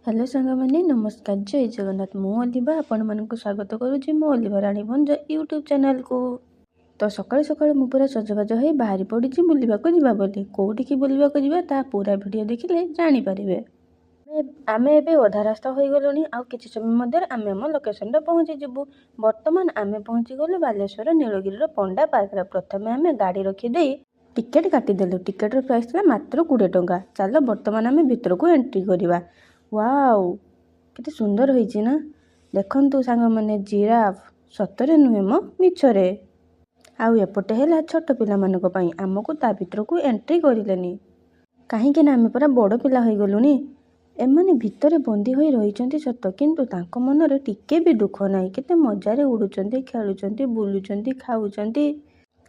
Hello सांगमाने नमस्कार जय जगन्नाथ मु अलिभा आपण मानक स्वागत करुच्ची मो अलिभा राणी भंज यूट्यूब चैनल को। तो सकाळु सकाळु मु पूरा सजबाज हो बाहरी पड़ी बुलवाक जा बोली कौटिकी बुलवाक जा पूरा वीडियो देखिले जानी पारिबे। आमे एबे अधा रास्ता हो गलुनी आउ किछि समय मध्य आमे हम लोकेशन रे पहुंची जिबु। वर्तमान आमे पहुंची गलु बालेश्वर नीलगिरी रो पंडा पार्क रे। प्रथमे आमे गाड़ी रखी देई टिकेट काटी देलु। टिकेट रो प्राइस था मात्र 20 टंका। चलो वर्तमान आमे भीतर को एंट्री करिवा। वाओ केते सुंदर होईची ना देखंतु सांग माने जिराफ सतरे नुहे मो मिछरे। आउ एपटे हैला छोट पिला मानको पई हमकु ता भीतर को एंट्री करिलेनी काहे के ना आमे पूरा बड़ पिला होई गलुनी। एमाने भितरे बंदी होई रहिचंती सत किंतु तांको मनरे टिके भी दुख नाही। केते मजारे उडुचंती खेलुचंती बुलुचंती खाउचंती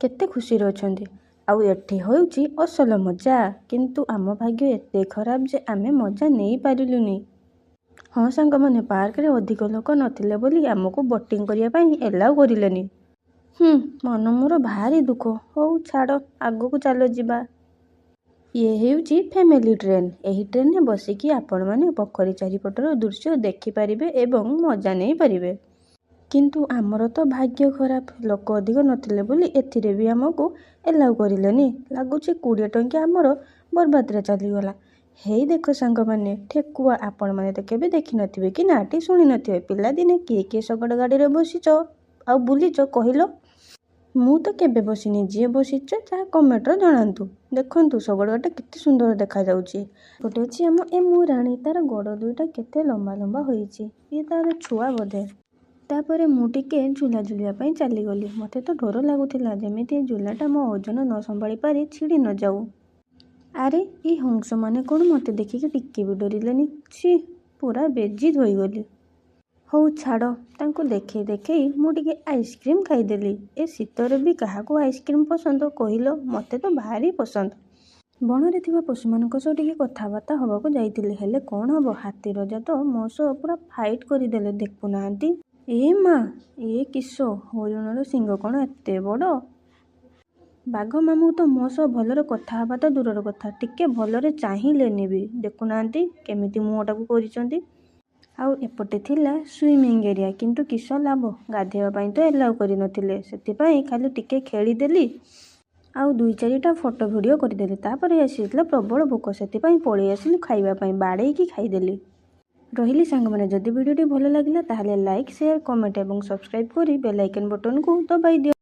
केते खुशी रहचंती। आउ एठी होउची असल मजा किंतु आम भाग्य एते खराब जे आमे मजा नहीं पारिलुनी। हाँ सांग माने पार्क रे अधिक लोक नथिले बोली हमकु बोटिंग करिया पई एलाउ करिलेनी। मन मोर भारी दुख हो छाड़ आगो को चलो जिबा। ये हेउची फैमिली ट्रेन। एही ट्रेन ने बसिकी आपण माने पोखरी चारिपटर दृश्य देखि पारिबे एवं मजा नहीं पारिबे। किंतु आमर तो भाग्य खराब लोक अधिक नथिले बोली एथिरे भी हमकु एलाउ करिलेनी। लागुची 20 टंका आमर बर्बाद रे चलीगला। हेई देखो सांग माने ठेकुआ आपण माने तो केबे देखि नथिबे कि नाटी सुनी नथिबे। पिला दिने किए सगड़ गाड़ी रे बसिच आ बुलीच कहिलो। मु तो केबे बसिनी जे बसिच ता कमेंट रे जणांतु। देखंतु सगड़टा केते सुंदर देखा जाउची। गोटे अछि हम एमु राणी तार गोड़ दुईटा केते लंबा लंबा होईची। ये तार छुआ बोधे। तापरे मु टिके झूला झुलिया पई चली गली। मते तो डर लागुथिला जेमिति झूलाटा मो ओजन न संभाली पारी छिड़ी न जाऊ। अरे ई हंस माने कोन मते देखिके टिके भी डरिलेनी। छी पूरा बेजित होई गली। हौ छाड़ तांको देखै देखै मु टिके आइसक्रीम खाइदेली। ए शीतर भी काहाको आइसक्रीम पसंद कहिलो। मते तो भारी पसंद। बणरे थिबा पशु मानक सह टिके कथाबार्ता हबाको जाइतिले हेले कोन हबो हाथी रजा तो मो सह पूरा फाइट करिदेले देखु नांती। ए माँ ए किस हरिणर सिंह कौन एते बड़। बाघ मामू तो मो सह भलरे कथा हवा तो दूरर कथा टिके भलरे चाहिलेनी भी देखुना केमिति मुहटा को करिसंती। आउ एपटे थिला स्विमिंग एरिया किंतु किस लाभ गाधेवा पई तो एलाउ करि नथिले। सेति पई खाली टिके खेली देली आउ 2-4टा फोटो वीडियो करदेली। तापरे आसीला प्रबल भोक सेति पई पळी आसिलु खाइबा पई बाड़े की खाइदेली। रहिली सांग माने जदि वीडियोटी भल लागिला ताहले लाइक शेयर कमेंट एवं सब्सक्राइब करी बेल आइकन बटन को दबाई दियो।